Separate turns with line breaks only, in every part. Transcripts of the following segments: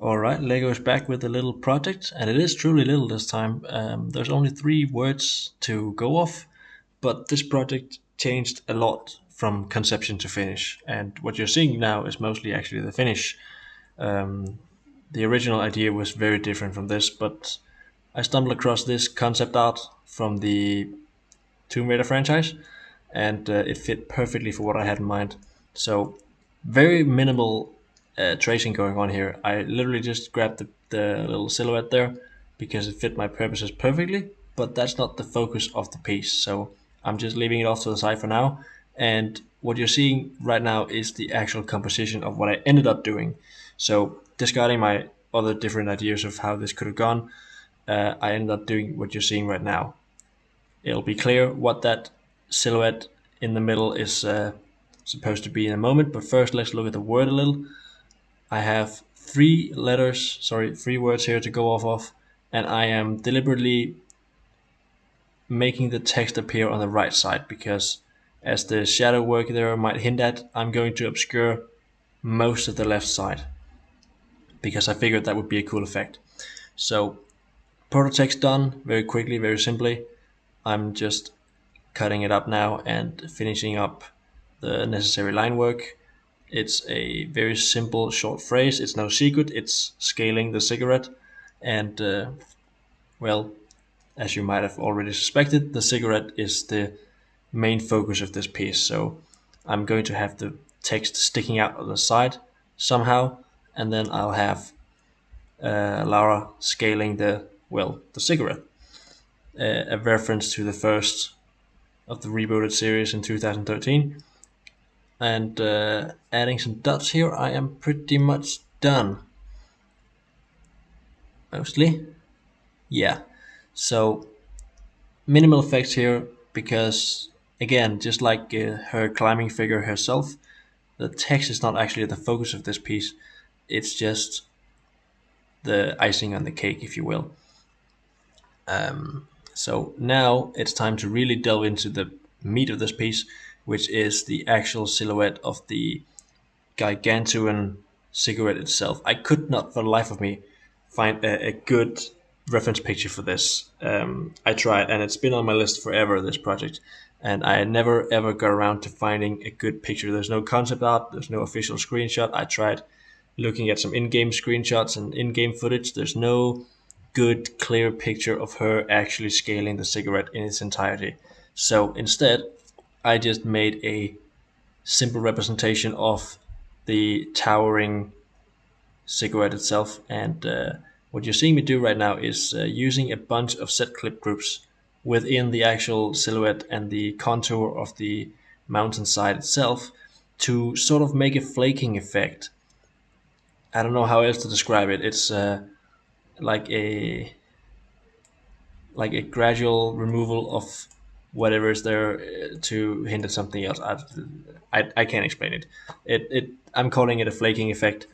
Alright, Lego is back with a little project, and it is truly little this time. There's only 3 words to go off, but this project changed a lot from conception to finish, and what you're seeing now is mostly actually the finish. Um, the original idea was very different from this, but I stumbled across this concept art from the Tomb Raider franchise, and it fit perfectly for what I had in mind. So, very minimal tracing going on here. I literally just grabbed the little silhouette there because it fit my purposes perfectly, but that's not the focus of the piece. So, I'm just leaving it off to the side for now. And what you're seeing right now is the actual composition of what I ended up doing. So, discarding my other different ideas of how this could have gone, I ended up doing what you're seeing right now. It'll be clear what that silhouette in the middle is supposed to be in a moment, but first let's look at the word a little. I have 3 words here to go off of, and I am deliberately making the text appear on the right side because, as the shadow work there might hint at, I'm going to obscure most of the left side because I figured that would be a cool effect. So, proto text done very quickly, very simply. I'm just cutting it up now and finishing up the necessary line work. It's a very simple short phrase. It's no secret. It's scaling the Ziggurat. And, well, as you might have already suspected, the Ziggurat is the main focus of this piece. So I'm going to have the text sticking out on the side somehow. And then I'll have Lara scaling the Ziggurat. A reference to the first of the rebooted series in 2013. And adding some dots here, I am pretty much done. Mostly. Yeah. So minimal effects here because, again, just like her climbing figure herself, the text is not actually the focus of this piece. It's just the icing on the cake, if you will. So now it's time to really delve into the meat of this piece, which is the actual silhouette of the gargantuan Ziggurat itself. I could not, for the life of me, find a good reference picture for this. I tried, and it's been on my list forever, this project, and I never ever got around to finding a good picture. There's no concept art, there's no official screenshot. I tried looking at some in-game screenshots and in-game footage. There's no good, clear picture of her actually scaling the Ziggurat in its entirety. So instead, I just made a simple representation of the towering Ziggurat itself. And what you're seeing me do right now is using a bunch of set clip groups within the actual silhouette and the contour of the mountainside itself to sort of make a flaking effect. I don't know how else to describe it. It's like a gradual removal of whatever is there to hint at something else. I can't explain it. I'm calling it a flaking effect,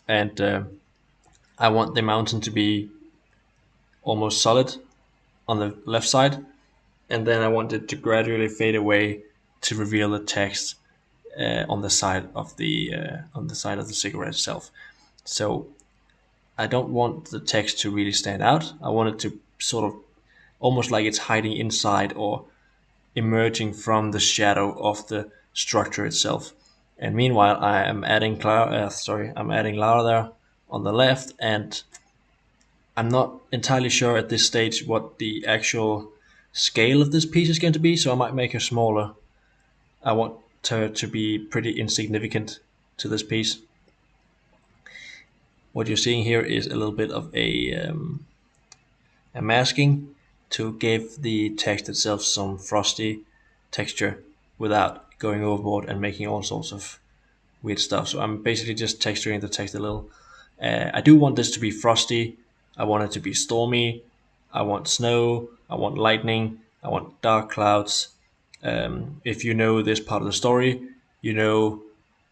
and I want the mountain to be almost solid on the left side, and then I want it to gradually fade away to reveal the text on the side of the Ziggurat itself. So I don't want the text to really stand out. I want it to sort of almost like it's hiding inside or emerging from the shadow of the structure itself. And meanwhile, I am adding I'm adding Lara there on the left, and I'm not entirely sure at this stage what the actual scale of this piece is going to be, so I might make her smaller. I want her to be pretty insignificant to this piece. What you're seeing here is a little bit of a masking to give the text itself some frosty texture without going overboard and making all sorts of weird stuff. So I'm basically just texturing the text a little. I do want this to be frosty. I want it to be stormy. I want snow. I want lightning. I want dark clouds. If you know this part of the story, you know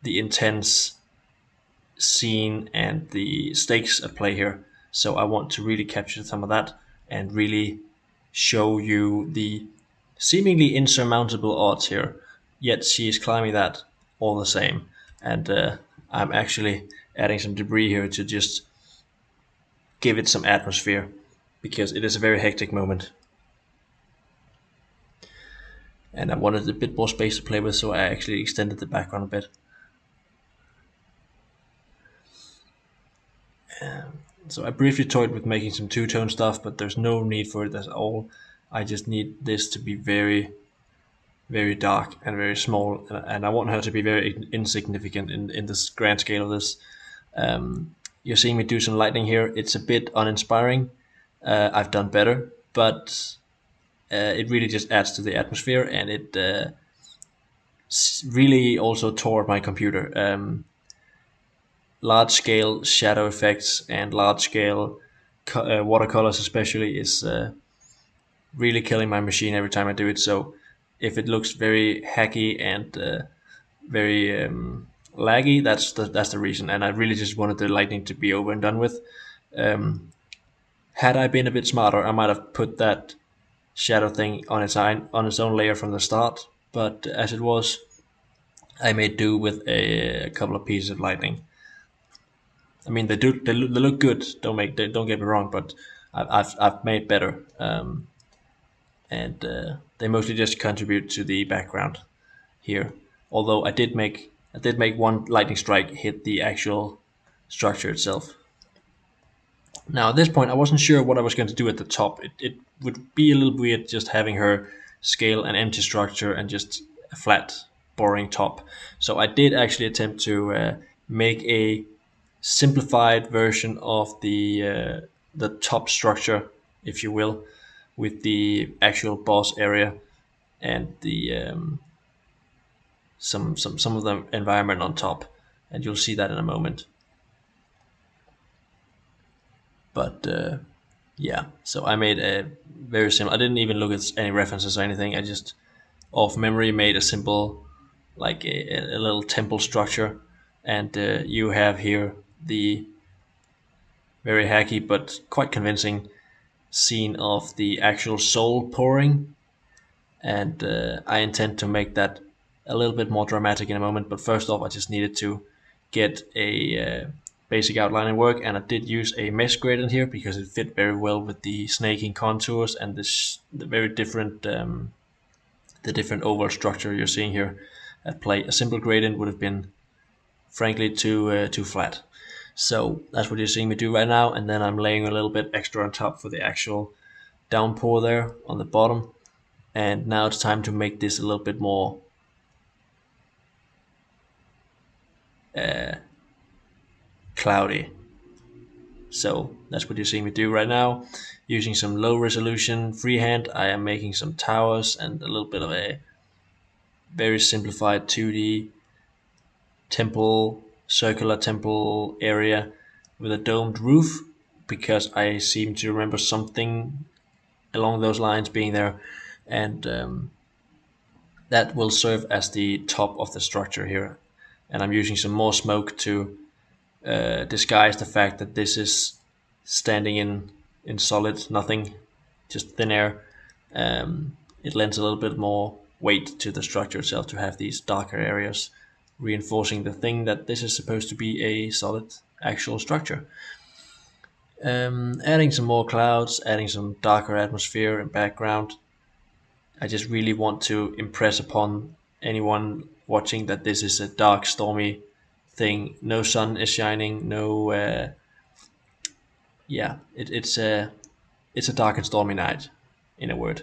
the intense scene and the stakes at play here. So I want to really capture some of that and really show you the seemingly insurmountable odds here. Yet she is climbing that all the same. And I'm actually adding some debris here to just give it some atmosphere, because it is a very hectic moment. And I wanted a bit more space to play with, so I actually extended the background a bit. So I briefly toyed with making some two-tone stuff, but there's no need for it at all. I just need this to be very, very dark and very small, and I want her to be very insignificant in this grand scale of this. You're seeing me do some lightning here. It's a bit uninspiring. I've done better, but it really just adds to the atmosphere, and it really also tore my computer. Large scale shadow effects and large scale watercolors, especially, is really killing my machine every time I do it. So if it looks very hacky and very laggy, that's the reason. And I really just wanted the lightning to be over and done with. Had I been a bit smarter, I might have put that shadow thing on its own layer from the start. But as it was, I made do with a couple of pieces of lightning. I mean, they look good. Don't get me wrong, but I've made better, and they mostly just contribute to the background here. Although I did make one lightning strike hit the actual structure itself. Now at this point, I wasn't sure what I was going to do at the top. It would be a little weird just having her scale an empty structure and just a flat, boring top. So I did actually attempt to make a simplified version of the top structure, if you will, with the actual boss area and the some of the environment on top, and you'll see that in a moment. But yeah, so I made a very simple. I didn't even look at any references or anything. I just off memory made a simple, like a little temple structure, and you have here the very hacky but quite convincing scene of the actual soul pouring, and I intend to make that a little bit more dramatic in a moment. But first off, I just needed to get a basic outline work, and I did use a mesh gradient here because it fit very well with the snaking contours and the very different the different overall structure you're seeing here at play. A simple gradient would have been, frankly, too flat. So that's what you're seeing me do right now, and then I'm laying a little bit extra on top for the actual downpour there on the bottom. And now it's time to make this a little bit more cloudy. So that's what you're seeing me do right now. Using some low resolution freehand, I am making some towers and a little bit of a very simplified 2D temple, circular temple area with a domed roof, because I seem to remember something along those lines being there, and that will serve as the top of the structure here. And I'm using some more smoke to disguise the fact that this is standing in solid nothing, just thin air. It lends a little bit more weight to the structure itself to have these darker areas, reinforcing the thing that this is supposed to be a solid actual structure. Adding some more clouds, adding some darker atmosphere and background. I just really want to impress upon anyone watching that this is a dark, stormy thing. No sun is shining. No, it's a dark and stormy night, in a word.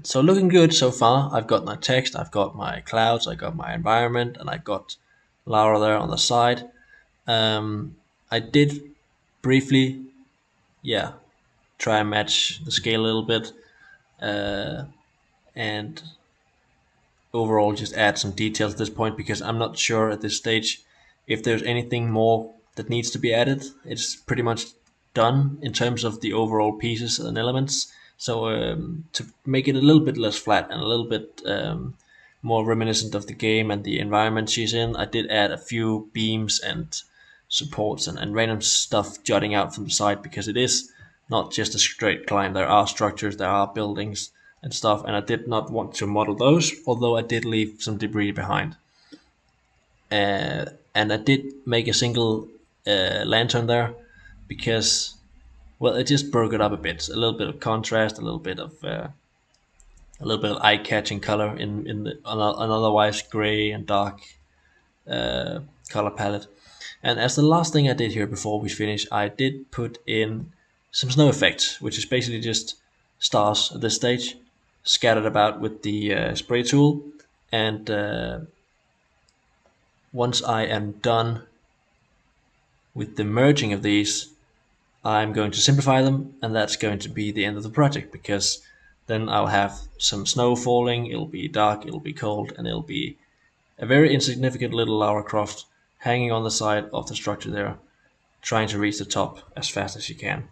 So looking good so far. I've got my text, I've got my clouds, I got my environment, and I got Lara there on the side. I did briefly, try and match the scale a little bit, and overall just add some details at this point, because I'm not sure at this stage if there's anything more that needs to be added. It's pretty much done in terms of the overall pieces and elements. So to make it a little bit less flat and a little bit more reminiscent of the game and the environment she's in, I did add a few beams and supports and random stuff jutting out from the side, because it is not just a straight climb. There are structures, there are buildings and stuff, and I did not want to model those, although I did leave some debris behind. And I did make a single lantern there, because, well, it just broke it up a bit. A little bit of contrast, a little bit of eye-catching color in an otherwise gray and dark color palette. And as the last thing I did here before we finish, I did put in some snow effects, which is basically just stars at this stage, scattered about with the spray tool. And once I am done with the merging of these, I'm going to simplify them, and that's going to be the end of the project, because then I'll have some snow falling, it'll be dark, it'll be cold, and it'll be a very insignificant little Lara Croft hanging on the side of the structure there, trying to reach the top as fast as you can.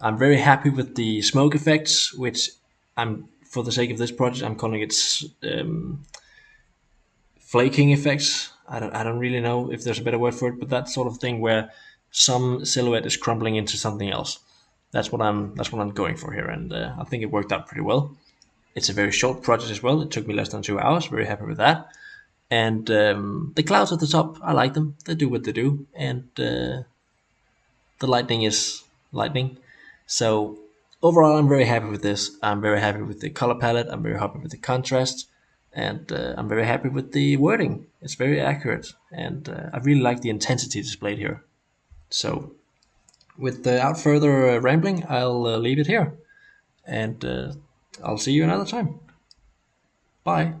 I'm very happy with the smoke effects, which for the sake of this project, I'm calling it flaking effects. I don't really know if there's a better word for it, but that sort of thing where some silhouette is crumbling into something else. That's what I'm going for here, and I think it worked out pretty well. It's a very short project as well. It took me less than 2 hours. Very happy with that. And the clouds at the top, I like them. They do what they do, and the lightning is lightning. So overall, I'm very happy with this. I'm very happy with the color palette. I'm very happy with the contrast, and I'm very happy with the wording. It's very accurate, and I really like the intensity displayed here. So, without further rambling, I'll leave it here, and I'll see you another time. Bye.